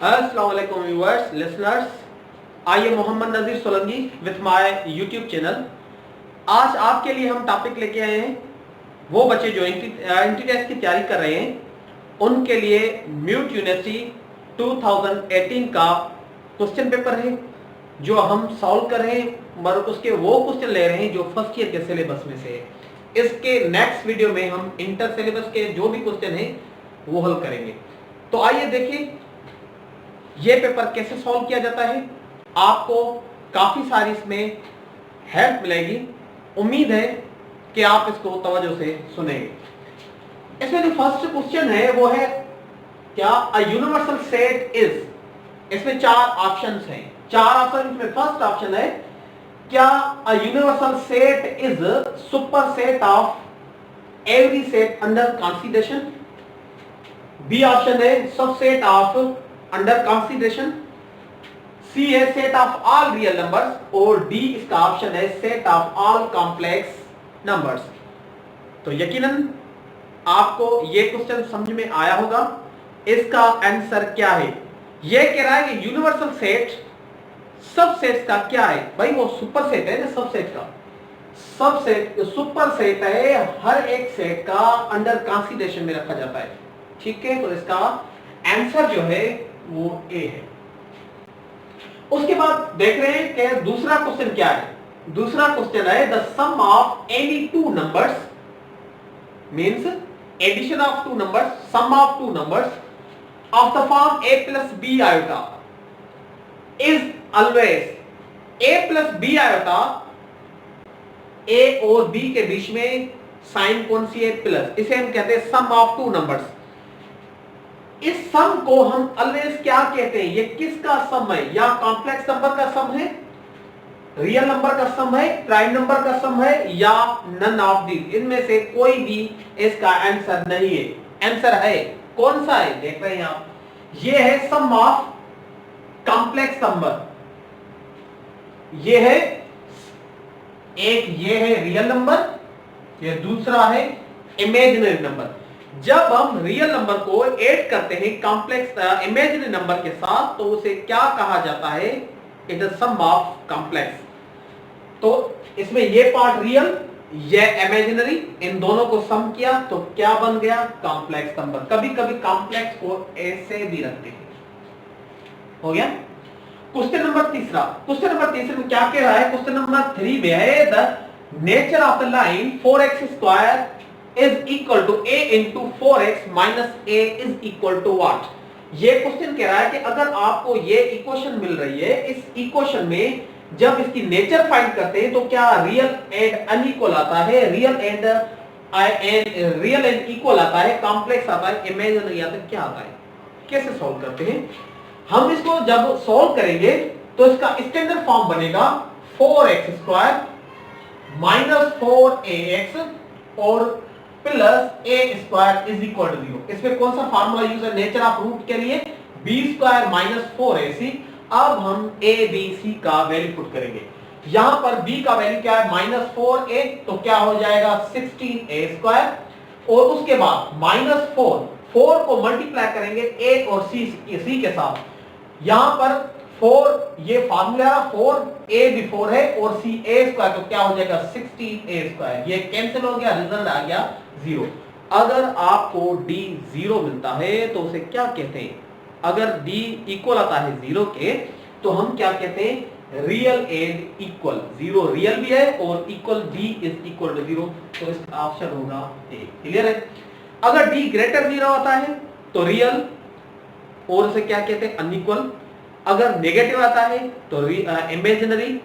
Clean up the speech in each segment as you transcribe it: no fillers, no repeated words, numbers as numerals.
अस्सलाम वालेकुम viewers, listeners. I am Mohammad Nazir Solanki with my YouTube channel. आज आपके लिए हम टॉपिक लेके आए हैं वो बच्चे जो एंट्री टेस्ट की तैयारी कर रहे हैं, उनके लिए म्यूट यूनिवर्सिटी 2018 का क्वेश्चन पेपर है जो हम सॉल्व कर रहे हैं, मगर उसके वो क्वेश्चन ले रहे हैं जो फर्स्ट ईयर के सिलेबस में से है। इसके नेक्स्ट वीडियो में हम इंटर सिलेबस के जो भी क्वेश्चन है वो हल करेंगे। तो आइए देखिए ये पेपर कैसे सॉल्व किया जाता है। आपको काफी सारी इसमें हेल्प मिलेगी। उम्मीद है कि आप इसको तवज्जो से सुनेंगे। इसमें जो फर्स्ट क्वेश्चन है वो है क्या अ यूनिवर्सल सेट इज। इसमें चार ऑप्शंस हैं। चार ऑप्शन में फर्स्ट ऑप्शन है क्या a universal set is super set of every set under consideration. B option है subset of under consideration. C है set of all real numbers और डी इसका ऑप्शन है set of all complex numbers. तो यकीनन आपको ये क्वेश्चन समझ में आया होगा। इसका आंसर क्या है? ये कह रहा है कि यूनिवर्सल सेट सबसेट का क्या है। भाई वो सुपर सेट है ना, सबसेट का सबसेट सुपर सेट है, हर एक सेट का अंडर कंसीडरेशन में रखा जाता है। ठीक है, तो इसका आंसर जो है वो ए है। उसके बाद देख रहे हैं कि दूसरा क्वेश्चन क्या है। दूसरा क्वेश्चन है the sum of any two numbers means addition of two numbers, sum of two numbers of the form a plus b iota is always a plus b iota। a और b के बीच में sign कौन सी है? Plus. इसे हम कहते हैं सम of two numbers. इस सम को हम ऑलवेज क्या कहते हैं? ये किसका सम है? या कॉम्प्लेक्स नंबर का सम है, रियल नंबर का सम है, प्राइम नंबर का सम है, या नन ऑफ दीज। इनमें से कोई भी इसका आंसर नहीं है। आंसर है कौन सा है? देख रहे हैं आप, ये है सम ऑफ कॉम्प्लेक्स नंबर। ये है एक, ये है रियल नंबर, ये दूसरा है इमेजिनरी नंबर। जब हम रियल नंबर को ऐड करते हैं कॉम्प्लेक्स इमेजिनरी नंबर के साथ तो उसे क्या कहा जाता है? It is sum of complex. तो इसमें ये पार्ट रियल, ये इमेजिनरी, इन दोनों को सम किया तो क्या बन गया? Complex number. कभी कभी कॉम्प्लेक्स को ऐसे भी रखते हैं। हो गया क्वेश्चन नंबर तीसरा। क्वेश्चन नंबर तीसरे में क्या कह रहा है? क्वेश्चन नंबर 3 में है the nature of the line 4x² is equal to a into 4x minus a is equal to what। ये क्वेश्चन कह रहा है कि अगर आपको ये इक्वेशन मिल रही है, इस इक्वेशन में जब इसकी नेचर फाइंड करते हैं तो क्या रियल एंड अनइक्वल आता है, रियल एंड इक्वल आता है, कॉम्प्लेक्स आता है, इमेजिनरी आता है, क्या आता है? कैसे सॉल्व करते हैं हम इसको? जब सॉल्व करेंगे तो इसका स्टैंडर्ड फॉर्म बनेगा 4x² minus 4ax और plus a² is equal to 0। इसमें कौन सा फार्मूला यूज है नेचर ऑफ रूट के लिए? b² minus 4ac। अब हम a b c का वैल्यू पुट करेंगे। यहां पर b का वैल्यू क्या है? -4a, तो क्या हो जाएगा? 16a²। और उसके बाद -4 को मल्टीप्लाई करेंगे a और c के साथ। यहां पर 4 ये फार्मूला 4a भी 4 है और c a², तो क्या हो जाएगा? 16a²। ये कैंसिल हो गया, रिजल्ट आ गया 0। अगर आपको d 0 मिलता है तो उसे क्या कहते हैं? अगर d इक्वल आता है 0 के तो हम क्या कहते हैं? Real and equal. 0 रियल भी है और equal d is equal to 0, तो इसका ऑप्शन होगा ए। क्लियर है? अगर d ग्रेटर 0 आता है तो रियल और उसे क्या कहते हैं? अनइक्वल। अगर नेगेटिव आता है तो इमेजिनरी।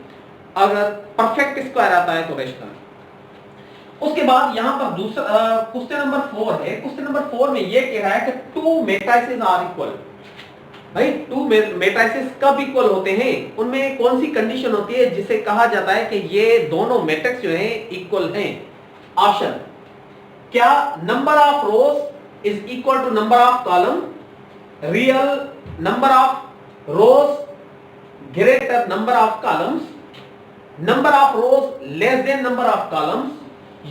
अगर परफेक्ट स्क्वायर आता है तो रेशनल। उसके बाद यहां पर दूसरा क्वेश्चन नंबर 4 है। क्वेश्चन नंबर 4 में ये कह रहा है कि 2 मैट्रिसेस आर इक्वल। भाई 2 मैट्रिसेस कब इक्वल होते हैं? उनमें कौन सी कंडीशन होती है जिसे कहा जाता है कि ये दोनों मैट्रिक्स जो हैं इक्वल हैं? ऑप्शन क्या number of rows is equal to number of column, real number of rows greater number of columns, number of rows less than number of columns,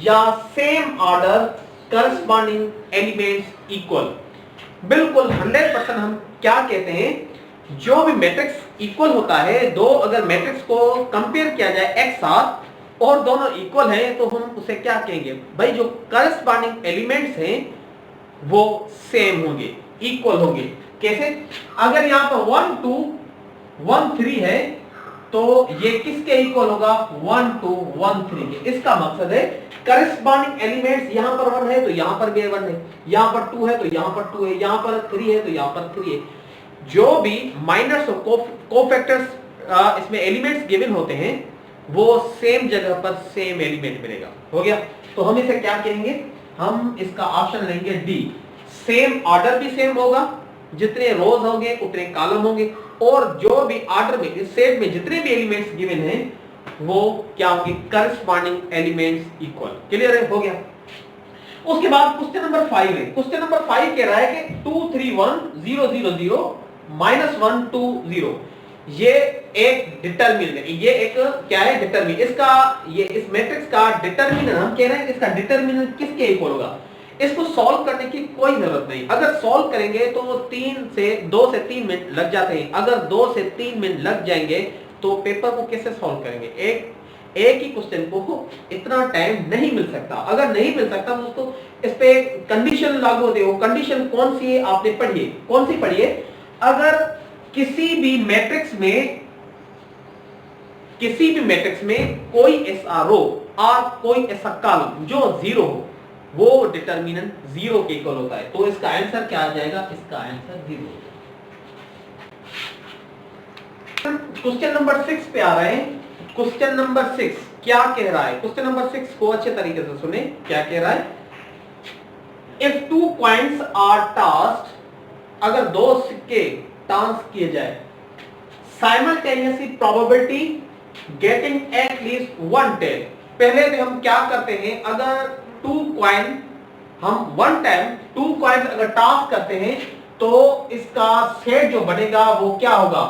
या same order corresponding elements equal. बिल्कुल 100% हम क्या कहते हैं, जो भी matrix equal होता है, दो अगर मैट्रिक्स को कंपेयर किया जाए एक साथ और दोनों इक्वल हैं, तो हम उसे क्या कहेंगे भाई, जो करस्पॉन्डिंग एलिमेंट्स हैं वो सेम होंगे, इक्वल होंगे। कैसे? अगर यहां पर 1 2 1 3 है तो ये किसके इक्वल होगा, 1 2 1 3 के। इसका मकसद है करस्पॉन्डिंग एलिमेंट्स, यहां पर 1 है तो यहां पर भी 1 है, यहां पर 2 है तो यहां पर 2 है, यहां पर 3 है तो यहां पर 3 है। जो भी माइनर्स और कोफैक्टर्स इसमें एलिमेंट्स गिवन होते हैं वो सेम जगह पर सेम एलिमेंट मिलेगा। हो गया? तो हम इसे क्या कहेंगे, हम इसका ऑप्शन लेंगे डी। सेम ऑर्डर भी सेम होगा, जितने रोज होंगे उतने कॉलम होंगे, और जो भी ऑर्डर में इस सेट में जितने भी एलिमेंट्स गिवन हैं वो क्या होंगे, करस्पॉन्डिंग एलिमेंट्स इक्वल। क्लियर है? हो गया। उसके बाद क्वेश्चन नंबर 5 है। क्वेश्चन नंबर 5 कह रहा है कि 2 3 1 0 0 0 -1 2 0। ये एक डिटरमिनेंट है, ये एक क्या है, डिटरमिनेंट। इसका ये इस मैट्रिक्स का डिटरमिनेंट हम कह रहे हैं, इसका डिटरमिनेंट किसके इक्वल होगा। इसको सॉल्व करने की कोई जरूरत नहीं, अगर सॉल्व करेंगे तो 2 से 3 मिनट लग जाते हैं। अगर 2 से 3 मिनट लग जाएंगे तो पेपर को कैसे सॉल्व करेंगे, एक ही क्वेश्चन को इतना टाइम नहीं मिल सकता। अगर नहीं मिल सकता तो उसको इस पे कंडीशन लागू होती है। वो कंडीशन कौन सी है आपने पढ़ी है, कौन सी पढ़ी है, अगर किसी भी मैट्रिक्स में कोई ऐसा रो और कोई ऐसा कॉलम जो 0 हो, वो डिटरमिनेंट 0 के इक्वल होता है। तो इसका आंसर क्या आ जाएगा, इसका आंसर 0। क्वेश्चन नंबर 6 पे आ रहे हैं। क्वेश्चन नंबर 6 क्या कह रहा है, क्वेश्चन नंबर 6 को अच्छे तरीके से सुने। क्या कह रहा है, इफ 2 कॉइन्स आर टॉस्ड, अगर 2 सिक्के टॉस किए जाए, simultaneously probability getting at least 1 tail. पहले से हम क्या करते हैं, अगर 2 कॉइन हम 1 टाइम 2 कॉइन अगर टॉस करते हैं तो इसका सेट जो बनेगा वो क्या होगा,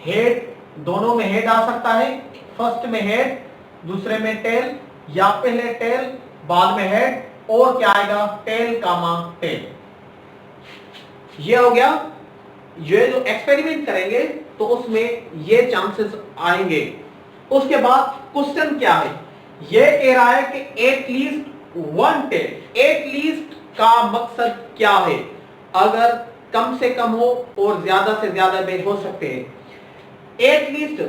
हेड। दोनों में हेड आ सकता है, फर्स्ट में हेड, दूसरे में टेल, या पहले टेल बाद में हेड, और क्या आएगा, टेल कामा टेल। ये हो गया। ये जो एक्सपेरिमेंट करेंगे तो उसमें ये चांसेस आएंगे। उसके बाद क्वेश्चन क्या है, ये कह रहा है कि एटलीस्ट 1 टेल। एटलीस्ट का मकसद क्या है, अगर कम से कम हो और ज्यादा से ज्यादा भी हो सकते हैं। एटलीस्ट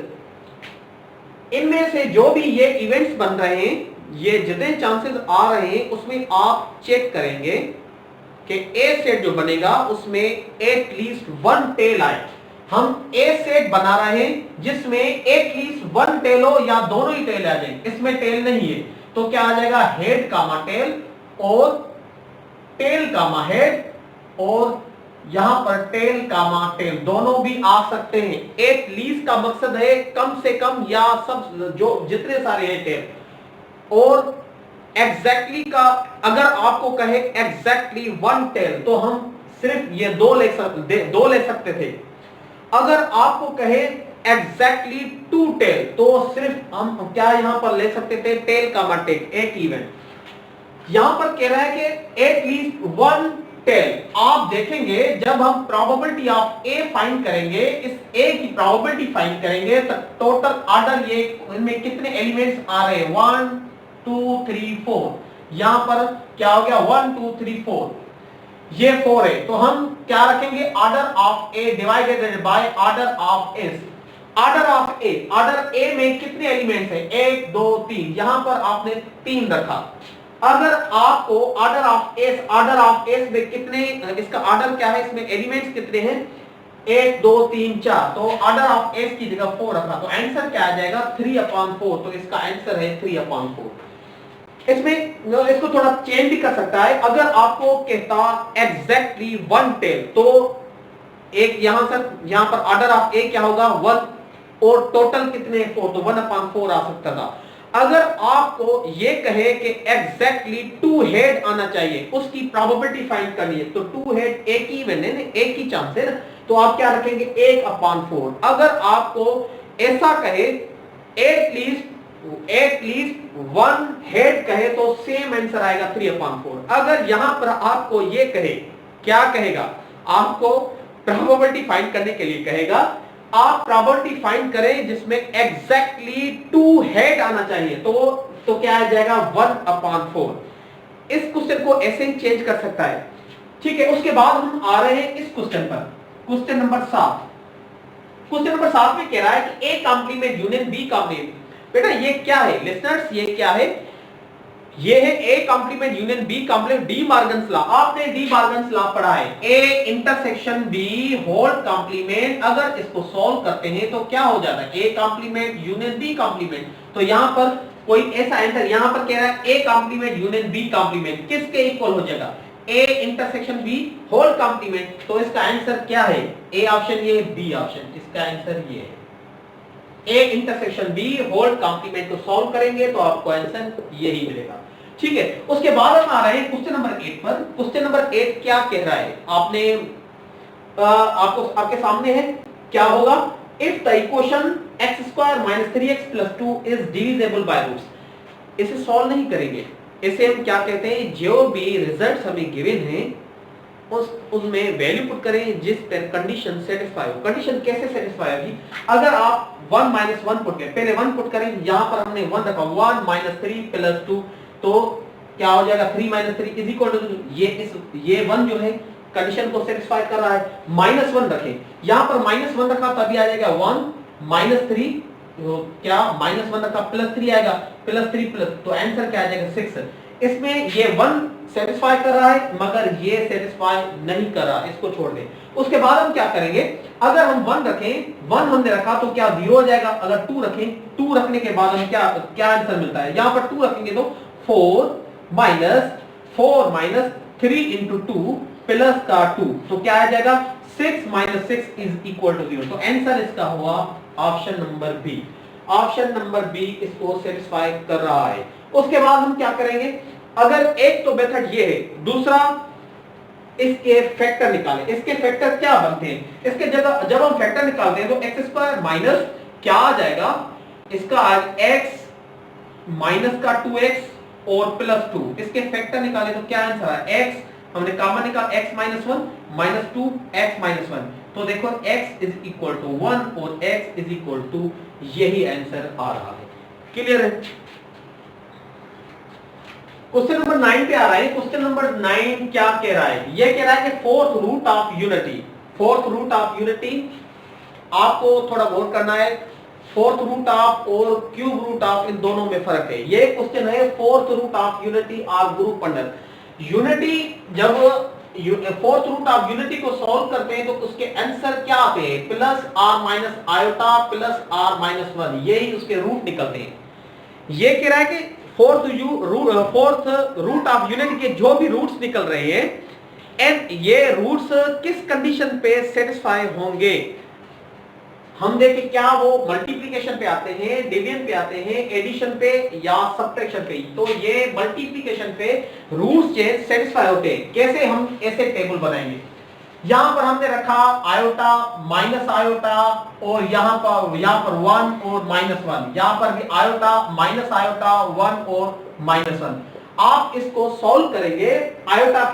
इनमें से जो भी ये इवेंट्स बन रहे हैं, ये जितने चांसेस आ रहे हैं उसमें आप चेक करेंगे कि ए सेट जो बनेगा उसमें एटलीस्ट 1 टेल आए। हम ए सेट बना रहे हैं जिसमें एटलीस्ट 1 टेल हो या दोनों ही टेल आ जाए। इसमें टेल नहीं है तो क्या आ जाएगा, हेड कामा टेल और टेल कामा हेड, और यहां पर टेल कामा टेल दोनों भी आ सकते हैं। एटलीस्ट का मकसद है कम से कम या सब जो जितने सारे हैं टेल। और एग्जैक्टली का अगर आपको कहे एग्जैक्टली 1 टेल तो हम सिर्फ ये 2 ले सकते थे। अगर आपको कहे एग्जैक्टली 2 टेल तो सिर्फ हम क्या यहां पर ले सकते थे, टेल कामा टेल, एक इवेंट। यहां पर कह रहा है कि एटलीस्ट 1 टेल। आप देखेंगे जब हम प्रोबेबिलिटी ऑफ ए फाइंड करेंगे, इस ए की प्रोबेबिलिटी फाइंड करेंगे तो टोटल ऑर्डर ये इनमें कितने एलिमेंट्स आ रहे हैं, 1 2 3 4। यहां पर क्या हो गया, 1 2 3 4, ये 4 है। तो हम क्या रखेंगे, order of A divided by order of S. Order of A, order A में कितने एलिमेंट्स हैं, 1 2 3, यहां पर आपने 3 रखा। अगर आपको ऑर्डर ऑफ एस में कितने, इसका ऑर्डर क्या है, इसमें एलिमेंट्स कितने हैं, 1 2 3 4, तो ऑर्डर ऑफ एस की जगह 4 रखा तो आंसर क्या आ जाएगा, 3/4। तो इसका आंसर है 3/4। इसमें इसको थोड़ा चेंज भी कर सकता है। अगर आपको कहता एग्जैक्टली 1 टेल तो एक यहां पर ऑर्डर ऑफ ए क्या होगा, 1, और टोटल कितने, 4, तो 1/4 आ सकता था। अगर आपको ये कहे कि एग्जैक्टली 2 हेड आना चाहिए, उसकी प्रोबेबिलिटी फाइंड करनी है, तो 2 हेड एक ही इवेंट है, एक ही चांस है ना, तो आप क्या रखेंगे, 1/4। अगर आपको ऐसा कहे एटलीस्ट 1 हेड कहे तो सेम आंसर आएगा 3/4। अगर यहां पर आपको ये कहे, क्या कहेगा, आपको प्रोबेबिलिटी फाइंड करने के लिए कहेगा आप प्रोबेबिलिटी फाइंड करें जिसमें एग्जैक्टली 2 हेड आना चाहिए, तो क्या आ जाएगा 1/4। इस क्वेश्चन को ऐसे ही चेंज कर सकता है, ठीक है। उसके बाद हम आ रहे हैं इस क्वेश्चन पर, क्वेश्चन नंबर 7। क्वेश्चन नंबर 7 में कह रहा है कि A complement union B complement. बेटा ये क्या है लिसनर्स, ये क्या है, ये है A complement union B complement, De Morgan's law. आपने डी मॉर्गन्स लॉ पढ़ा है, A intersection B whole complement. अगर इसको सॉल्व करते हैं तो क्या हो जाता है, A complement union B complement. तो यहां पर कोई ऐसा आंसर, यहां पर कह रहा है A complement union B complement किसके इक्वल हो जाएगा, A intersection B whole complement. तो इसका आंसर क्या है, ए ऑप्शन, ये बी ऑप्शन, इसका आंसर ये है A intersection B whole complement को सॉल्व करेंगे तो आपको आंसर यही मिलेगा, ठीक है। उसके बाद हम आ रहे हैं क्वेश्चन नंबर 8 पर। क्वेश्चन नंबर 8 क्या कह रहा है, आपने आपको आपके सामने है, क्या होगा, if the equation x² - 3x + 2 is divisible by roots. इसे सॉल्व नहीं करेंगे, इसे हम क्या कहते हैं, जो भी रिजल्ट्स हमें गिवन है उसमें वैल्यू पुट करें जिस पर कंडीशन सेटिस्फाई हो। कंडीशन कैसे सेटिस्फाई होगी, अगर आप 1 - 1 पुट करें, पहले 1 पुट करें, यहां पर हमने 1 रखा, 1 - 3 + 2, तो क्या हो जाएगा 3 - 3 इज इक्वल टू, ये 1 जो है कंडीशन को सेटिस्फाई कर रहा है। -1 रखें, यहां पर -1 रखा तभी आ जाएगा 1 - 3, क्या -1 रखा +3 आएगा, +3 तो आंसर क्या आ जाएगा 6। इसमें ये 1 सेटिस्फाई कर रहा है मगर ये सेटिस्फाई नहीं कर रहा, इसको छोड़ दें। उसके बाद हम क्या करेंगे, अगर हम 1 रखें, 1 हमने रखा तो क्या 0 हो जाएगा। अगर 2 रखें, 2 रखने के बाद हम क्या आंसर मिलता है, यहां पर 2 रखेंगे तो 4 - 3 × 2 प्लस का 2, तो क्या आ जाएगा 6 - 6 इज इक्वल टू 0। तो आंसर इसका हुआ option number B. Option number B इसको सेटिस्फाई कर रहा है। उसके बाद हम क्या करेंगे, अगर एक तो मेथड ये है, दूसरा इसके फैक्टर निकालें। इसके फैक्टर क्या बनते हैं, इसके जगह जब हम फैक्टर निकालते हैं तो x² माइनस क्या आ जाएगा, इसका x माइनस का 2x और +2, इसके फैक्टर निकालें तो क्या आंसर है, x हमने कॉमन निकाला, x - 1 - 2 x - 1, तो देखो x इज इक्वल टू 1 और x इज इक्वल टू, यही आंसर आ रहा है। क्लियर है। क्वेश्चन नंबर 9 पे आ रहा है। क्वेश्चन नंबर 9 क्या कह रहा है, यह कह रहा है कि fourth root of unity. Fourth root of unity आपको थोड़ा गौर करना है, फोर्थ रूट ऑफ और क्यूब रूट ऑफ इन दोनों में फर्क है। ये क्वेश्चन है फोर्थ रूट ऑफ यूनिटी और ग्रुप अंडर यूनिटी। जब फोर्थ रूट ऑफ यूनिटी को सॉल्व करते हैं तो उसके आंसर क्या आते हैं, +r - आयोटा +r - 1, यही उसके रूट निकलते हैं। ये कह रहा है कि फोर्थ रूट ऑफ यूनिटी के जो भी रूट्स निकल रहे हैं, एंड ये रूट्स किस कंडीशन पे सेटिस्फाई होंगे। हम देखें क्या वो मल्टीप्लिकेशन पे आते हैं, डिवीजन पे आते हैं, एडिशन पे या सब्ट्रैक्शन पे। तो ये मल्टीप्लिकेशन पे रूट्स सेटिस्फाई होते हैं। कैसे, हम ऐसे टेबल बनाएंगे, यहां पर हमने रखा आयोटा माइनस आयोटा और यहां पर 1 और -1, यहां पर भी आयोटा माइनस आयोटा 1 और -1। आप इसको सॉल्व करेंगे, आयोटा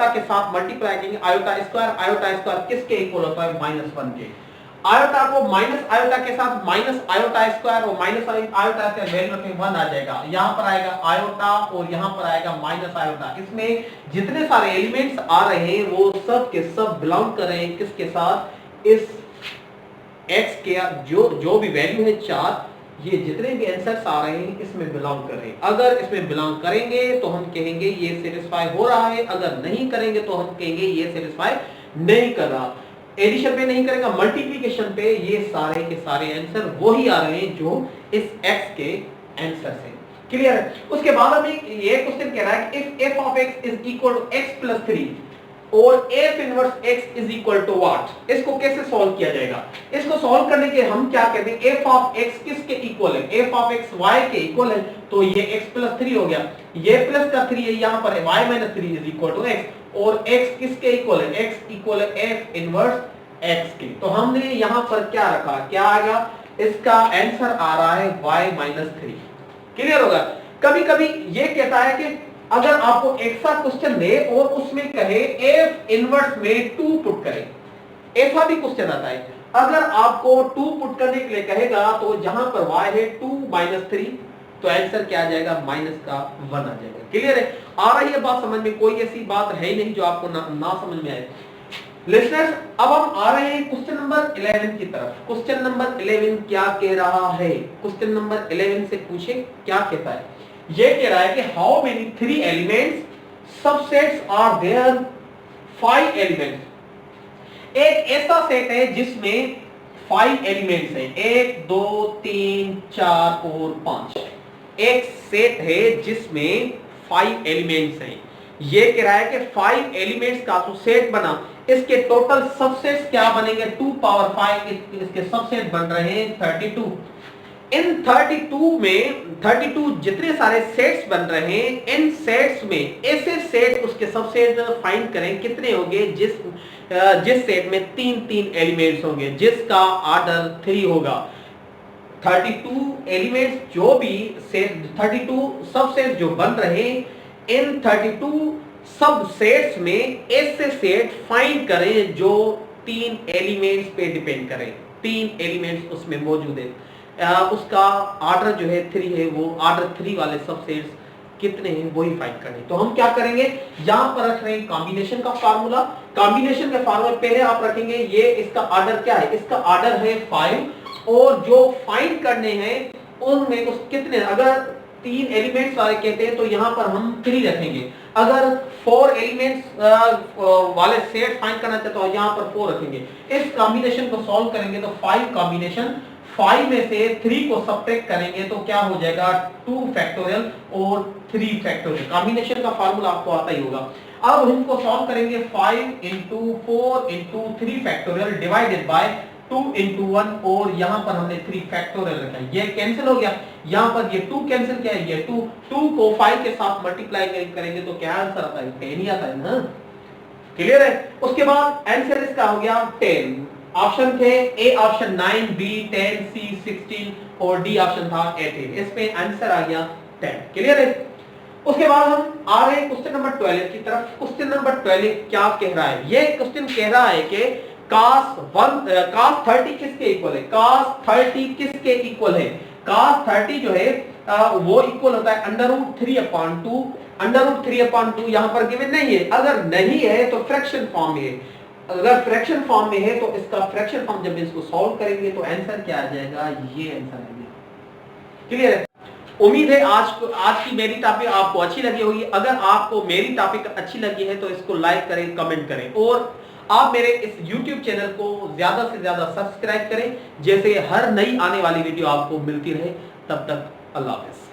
के साथ मल्टीप्लाई करेंगे, आयोटा स्क्वायर किसके इक्वल होता है, -1 के। आयोटा को माइनस आयोटा के साथ माइनस आयोटा स्क्वायर और माइनस आयोटा का वैल्यू रखें 1 आ जाएगा। यहां पर आएगा आयोटा और यहां पर आएगा माइनस आयोटा। इसमें जितने सारे एलिमेंट्स आ रहे हैं वो सब के सब बिलोंग कर रहे हैं किसके साथ, इस x के जो भी वैल्यू है 4, ये जितने भी आंसर्स आ रहे हैं इसमें बिलोंग कर रहे हैं। अगर इसमें बिलोंग करेंगे तो हम कहेंगे ये सेटिस्फाई हो रहा है, अगर नहीं करेंगे तो हम कहेंगे ये सेटिस्फाई नहीं कर रहा। एडिशन पे नहीं करेगा, मल्टीप्लिकेशन पे ये सारे के सारे आंसर वही आ रहे हैं जो इस x के आंसर से। क्लियर है। उसके बाद हमें ये क्वेश्चन कह रहा है कि if f of x is equal to x plus 3 और f inverse x is equal to what, इसको कैसे सॉल्व किया जाएगा। इसको सॉल्व करने के हम क्या कहते हैं, f of x किसके इक्वल है, f of x y के इक्वल है, तो ये x plus 3 हो गया, ये प्लस का 3 है, यहां पर y minus 3 is equal to x, और x किसके इक्वल है, x इक्वल है f इनवर्स x के। तो हमने यहां पर क्या रखा, क्या आएगा, इसका आंसर आ रहा है y minus 3। क्लियर होगा। कभी कभी ये कहता है कि अगर आपको एक सा क्वेश्चन दे और उसमें कहे f इनवर्स में 2 पुट करें, ऐसा भी क्वेश्चन आता है, अगर आपको 2 पुट करने के लिए कहेगा तो जहां पर y है 2 माइनस 3, तो आंसर क्या आ जाएगा, माइनस का 1 आ जाएगा। क्लियर है, आ रही है बात समझ में, कोई ऐसी बात है ही नहीं जो आपको ना समझ में आए। लिसनर्स, अब हम आ रहे हैं क्वेश्चन नंबर 11 की तरफ। क्वेश्चन नंबर 11 क्या कह रहा है, क्वेश्चन नंबर 11 से पूछे क्या कहता है। ये कह रहा है कि how many 3 elements subsets are there 5 elements. एक ऐसा सेट है जिसमें 5 एलिमेंट्स हैं, 1 2 3 4 और 5। एक सेट है जिसमें 5 एलिमेंट्स हैं। ये कह रहा है कि 5 एलिमेंट्स का जो सेट बना, इसके टोटल सबसेट्स क्या बनेंगे, 2 पावर 5, इसके सबसेट बन रहे हैं 32। इन 32 में 32 जितने सारे सेट्स बन रहे हैं, इन सेट्स में ऐसे सेट उसके सबसेट फाइंड करें कितने होंगे जिस सेट में 3 एलिमेंट्स होंगे, जिसका ऑर्डर 3 होगा। 32 एलिमेंट्स जो भी सेट 32 सबसेट्स जो बन रहे हैं, इन 32 सबसेट्स में ऐसे सेट फाइंड करें जो 3 एलिमेंट्स पे डिपेंड करें, 3 एलिमेंट्स उसमें मौजूद है। उसका ऑर्डर जो है 3 है, वो ऑर्डर 3 वाले सबसेट्स कितने हैं वही फाइंड करें। तो हम क्या करेंगे, यहां पर रख रहे हैं कॉम्बिनेशन का फार्मूला। कॉम्बिनेशन के फार्मूला पहले आप रखेंगे, ये इसका ऑर्डर क्या है, इसका ऑर्डर है 5, और जो फाइंड करने हैं उनमें उस कितने, अगर 3 एलिमेंट्स वाले कहते हैं तो यहां पर हम 3 रखेंगे। अगर 4 एलिमेंट्स वाले सेट फाइंड करना चाहते हो यहां पर 4 रखेंगे। इस कॉम्बिनेशन को सॉल्व करेंगे तो 5 कॉम्बिनेशन, 5 में से 3 को सब्ट्रैक्ट करेंगे तो क्या हो जाएगा, 2 फैक्टोरियल और 3 फैक्टोरियल। कॉम्बिनेशन का फार्मूला आपको आता ही होगा। अब इनको सॉल्व करेंगे, 5 into 4 into 3 factorial divided by 2 into 1, और यहां पर हमने 3 फैक्टोरियल रखा है, ये कैंसिल हो गया। यहां पर ये 2 कैंसिल किया है, ये 2 को 5 के साथ मल्टीप्लाई करेंगे तो क्या आंसर आता है, 10 ही आता है ना। क्लियर है। उसके बाद आंसर इसका हो गया 10। ऑप्शन थे ए ऑप्शन 9, बी 10, सी 16 और डी ऑप्शन था 18। इसमें आंसर आ गया 10। क्लियर है। उसके बाद हम आ रहे हैं क्वेश्चन नंबर 12 की तरफ। क्वेश्चन नंबर 12 क्या कह रहा है, ये क्वेश्चन कह रहा है कि cos 30 किसके इक्वल है, cos 30 किसके इक्वल है। cos 30 जो है वो इक्वल होता है √3/2। √3/2 यहां पर गिवन नहीं है, अगर नहीं है तो फ्रैक्शन फॉर्म में है। अगर फ्रैक्शन फॉर्म में है तो इसका फ्रैक्शन फॉर्म जब इसको सॉल्व करेंगे तो आंसर क्या आ जाएगा, ये आंसर आएगा। क्लियर है। उम्मीद है आज की मेरी टॉपिक आपको अच्छी लगी होगी। अगर आपको मेरी टॉपिक अच्छी लगी है तो इसको लाइक करें, कमेंट करें, और आप मेरे इस YouTube चैनल को ज्यादा से ज्यादा सब्सक्राइब करें, जैसे हर नई आने वाली वीडियो आपको मिलती रहे। तब तक अल्लाह हाफिज।